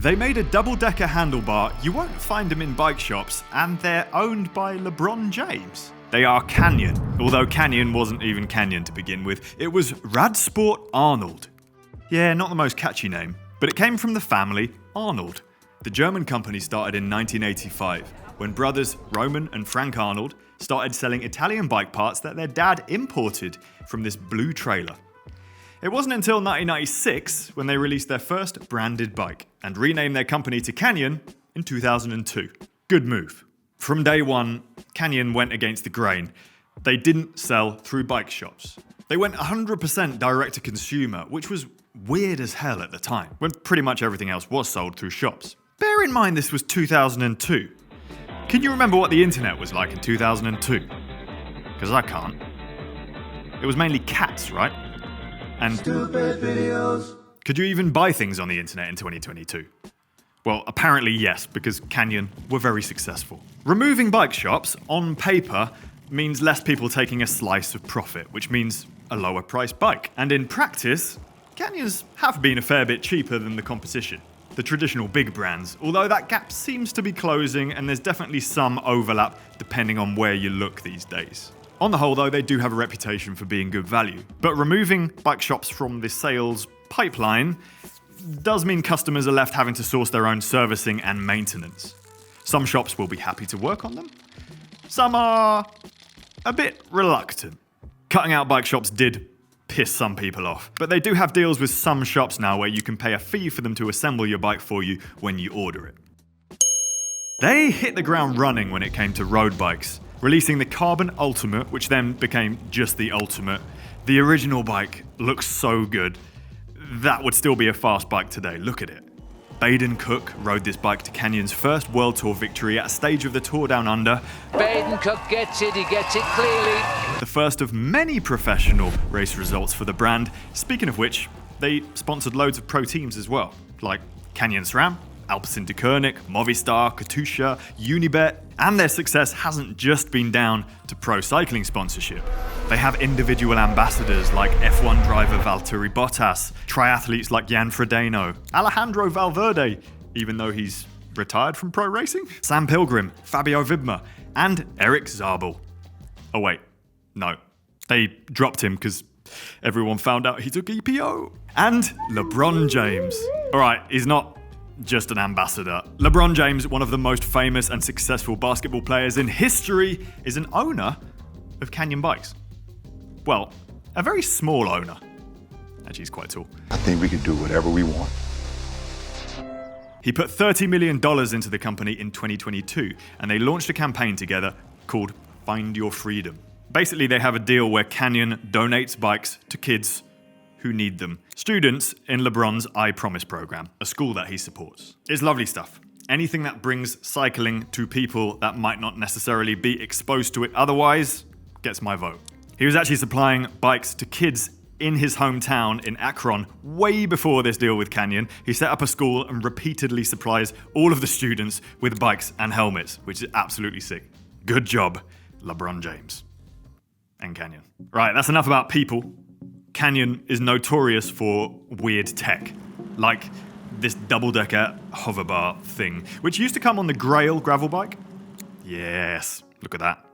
They made a double-decker handlebar. You won't find them in bike shops, and they're owned by LeBron James. They are Canyon, although Canyon wasn't even Canyon to begin with. It was Radsport Arnold. Yeah, not the most catchy name, but it came from the family Arnold. The German company started in 1985, when brothers Roman and Frank Arnold started selling Italian bike parts that their dad imported from this blue trailer. It wasn't until 1996 when they released their first branded bike and renamed their company to Canyon in 2002. Good move. From day one, Canyon went against the grain. They didn't sell through bike shops. They went 100% direct to consumer, which was weird as hell at the time, when pretty much everything else was sold through shops. Bear in mind this was 2002. Can you remember what the internet was like in 2002? Because I can't. It was mainly cats, right? And stupid videos. Could you even buy things on the internet in 2022? Well, apparently yes, because Canyon were very successful. Removing bike shops, on paper, means less people taking a slice of profit, which means a lower priced bike. And in practice, Canyons have been a fair bit cheaper than the competition, the traditional big brands, although that gap seems to be closing and there's definitely some overlap depending on where you look these days. On the whole though, they do have a reputation for being good value. But removing bike shops from the sales pipeline does mean customers are left having to source their own servicing and maintenance. Some shops will be happy to work on them. Some are a bit reluctant. Cutting out bike shops did piss some people off, but they do have deals with some shops now where you can pay a fee for them to assemble your bike for you when you order it. They hit the ground running when it came to road bikes, releasing the Carbon Ultimate, which then became just the Ultimate. The original bike looks so good. That would still be a fast bike today, look at it. Baden Cook rode this bike to Canyon's first World Tour victory at a stage of the Tour Down Under. Baden Cook gets it, he gets it clearly. The first of many professional race results for the brand. Speaking of which, they sponsored loads of pro teams as well, like Canyon SRAM, Alpecin-Deceuninck, Movistar, Katusha, Unibet, and their success hasn't just been down to pro cycling sponsorship. They have individual ambassadors like F1 driver Valtteri Bottas, triathletes like Jan Frodeno, Alejandro Valverde, even though he's retired from pro racing, Sam Pilgrim, Fabio Wibmer, and Eric Zabel. Oh wait, no. They dropped him because everyone found out he took EPO. And LeBron James. Alright, he's not just an ambassador. LeBron James, one of the most famous and successful basketball players in history, is an owner of Canyon bikes. Well, a very small owner. Actually, he's quite tall. I think we can do whatever we want. He put $30 million into the company in 2022, and they launched a campaign together called Find Your Freedom. Basically, they have a deal where Canyon donates bikes to kids who need them. Students in LeBron's I Promise program, a school that he supports. It's lovely stuff. Anything that brings cycling to people that might not necessarily be exposed to it otherwise gets my vote. He was actually supplying bikes to kids in his hometown in Akron way before this deal with Canyon. He set up a school and repeatedly supplies all of the students with bikes and helmets, which is absolutely sick. Good job, LeBron James. And Canyon. Right, that's enough about people. Canyon is notorious for weird tech, like this double-decker hoverbar thing, which used to come on the Grail gravel bike. Yes, look at that.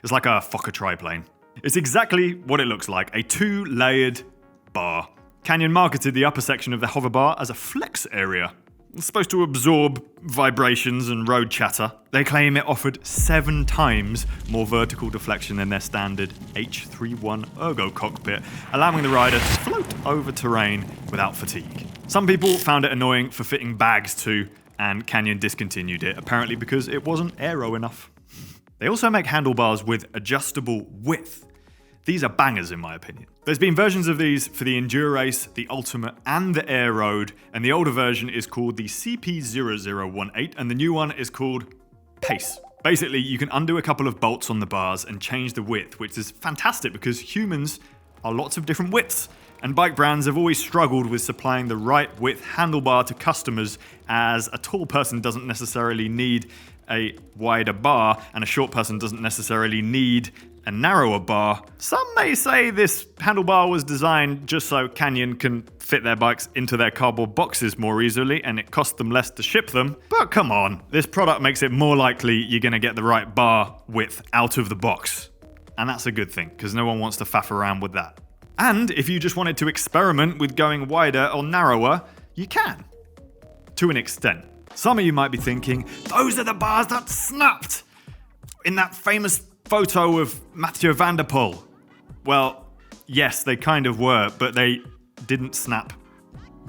It's like a Fokker triplane. It's exactly what it looks like, a two-layered bar. Canyon marketed the upper section of the hoverbar as a flex area. It's supposed to absorb vibrations and road chatter. They claim it offered 7 times more vertical deflection than their standard H31 ergo cockpit, allowing the rider to float over terrain without fatigue. Some people found it annoying for fitting bags too, and Canyon discontinued it, apparently because it wasn't aero enough. They also make handlebars with adjustable width. These are bangers in my opinion. There's been versions of these for the Endurace, the Ultimate, and the Air Road, and the older version is called the CP0018, and the new one is called Pace. Basically, you can undo a couple of bolts on the bars and change the width, which is fantastic because humans are lots of different widths. And bike brands have always struggled with supplying the right width handlebar to customers, as a tall person doesn't necessarily need a wider bar and a short person doesn't necessarily need a narrower bar. Some may say this handlebar was designed just so Canyon can fit their bikes into their cardboard boxes more easily and it costs them less to ship them. But come on, this product makes it more likely you're going to get the right bar width out of the box. And that's a good thing, because no one wants to faff around with that. And if you just wanted to experiment with going wider or narrower, you can. To an extent. Some of you might be thinking, those are the bars that snapped in that famous photo of Mathieu van der Poel. Well, yes, they kind of were, but they didn't snap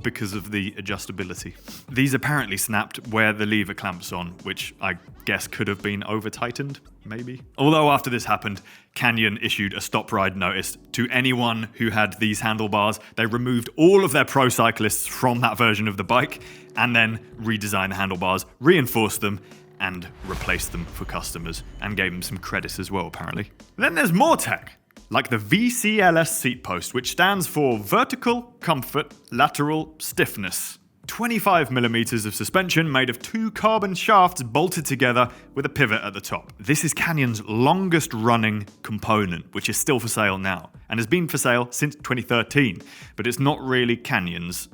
because of the adjustability. These apparently snapped where the lever clamps on, which I guess could have been over-tightened, maybe. Although after this happened, Canyon issued a stop ride notice to anyone who had these handlebars. They removed all of their pro cyclists from that version of the bike and then redesigned the handlebars, reinforced them, and replaced them for customers, and gave them some credits as well, apparently. Then there's more tech, like the VCLS seat post, which stands for Vertical Comfort Lateral Stiffness. 25mm of suspension made of 2 carbon shafts bolted together with a pivot at the top. This is Canyon's longest running component, which is still for sale now, and has been for sale since 2013. But it's not really Canyon's,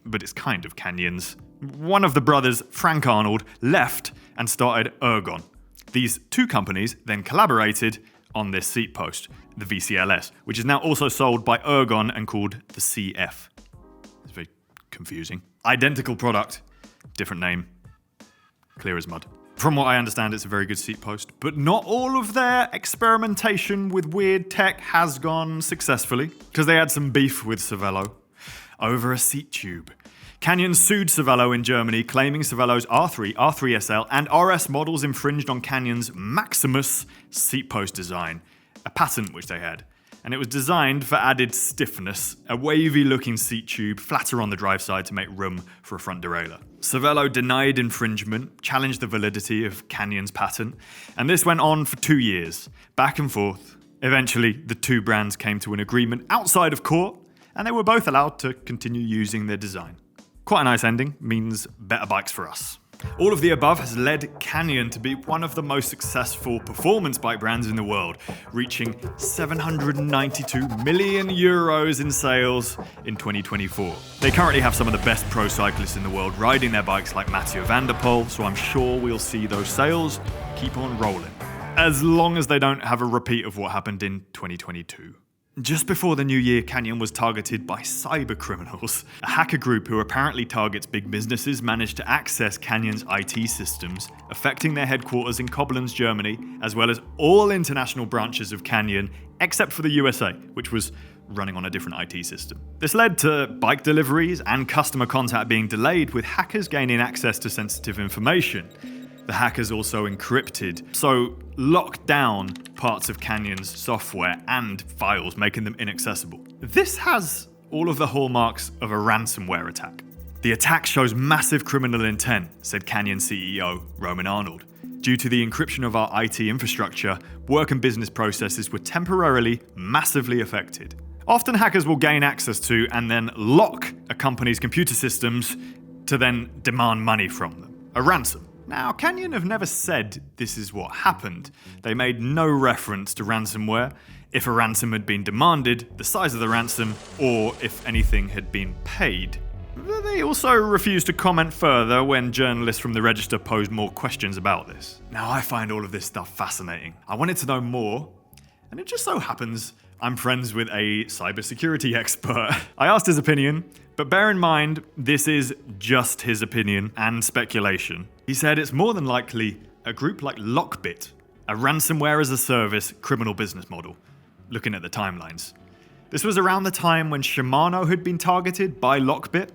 but it's kind of Canyon's. One of the brothers, Frank Arnold, left and started Ergon. These two companies then collaborated on this seat post, the VCLS, which is now also sold by Ergon and called the CF. It's very confusing. Identical product, different name, clear as mud. From what I understand, it's a very good seat post, but not all of their experimentation with weird tech has gone successfully, because they had some beef with Cervelo over a seat tube. Canyon sued Cervelo in Germany, claiming Cervelo's R3, R3SL, and RS models infringed on Canyon's Maximus seat post design, a patent which they had. And it was designed for added stiffness, a wavy-looking seat tube, flatter on the drive side to make room for a front derailleur. Cervelo denied infringement, challenged the validity of Canyon's patent, and this went on for 2 years, back and forth. Eventually, the two brands came to an agreement outside of court, and they were both allowed to continue using their design. Quite a nice ending, means better bikes for us. All of the above has led Canyon to be one of the most successful performance bike brands in the world, reaching 792 million euros in sales in 2024. They currently have some of the best pro cyclists in the world riding their bikes like Mathieu van der Poel, so I'm sure we'll see those sales keep on rolling. As long as they don't have a repeat of what happened in 2022. Just before the new year, Canyon was targeted by cyber criminals. A hacker group who apparently targets big businesses managed to access Canyon's IT systems, affecting their headquarters in Koblenz, Germany, as well as all international branches of Canyon, except for the USA, which was running on a different IT system. This led to bike deliveries and customer contact being delayed, with hackers gaining access to sensitive information. The hackers also encrypted, so locked down parts of Canyon's software and files, making them inaccessible. This has all of the hallmarks of a ransomware attack. The attack shows massive criminal intent, said Canyon CEO Roman Arnold. Due to the encryption of our IT infrastructure, work and business processes were temporarily massively affected. Often hackers will gain access to and then lock a company's computer systems to then demand money from them. A ransom. Now, Canyon have never said this is what happened. They made no reference to ransomware, if a ransom had been demanded, the size of the ransom, or if anything had been paid. They also refused to comment further when journalists from the Register posed more questions about this. Now, I find all of this stuff fascinating. I wanted to know more, and it just so happens I'm friends with a cybersecurity expert. I asked his opinion, but bear in mind, this is just his opinion and speculation. He said it's more than likely a group like Lockbit, a ransomware as a service criminal business model, looking at the timelines. This was around the time when Shimano had been targeted by Lockbit,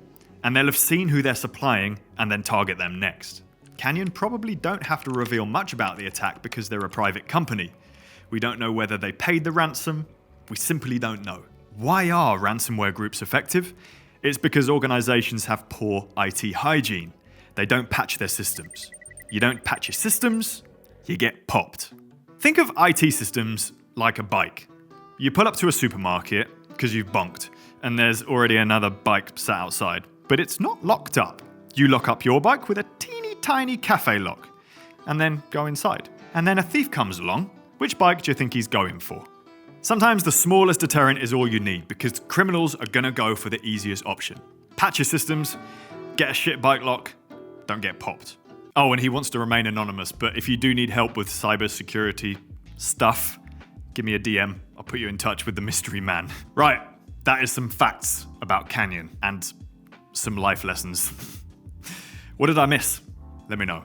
and they'll have seen who they're supplying and then target them next. Canyon probably don't have to reveal much about the attack because they're a private company. We don't know whether they paid the ransom. We simply don't know. Why are ransomware groups effective? It's because organizations have poor IT hygiene. They don't patch their systems. You don't patch your systems, you get popped. Think of IT systems like a bike. You pull up to a supermarket because you've bonked, and there's already another bike sat outside. But it's not locked up. You lock up your bike with a teeny tiny cafe lock, and then go inside. And then a thief comes along. Which bike do you think he's going for? Sometimes the smallest deterrent is all you need, because criminals are gonna go for the easiest option. Patch your systems, get a shit bike lock, don't get popped. Oh, and he wants to remain anonymous, but if you do need help with cybersecurity stuff, give me a DM. I'll put you in touch with the mystery man. Right, that is some facts about Canyon and some life lessons. What did I miss? Let me know.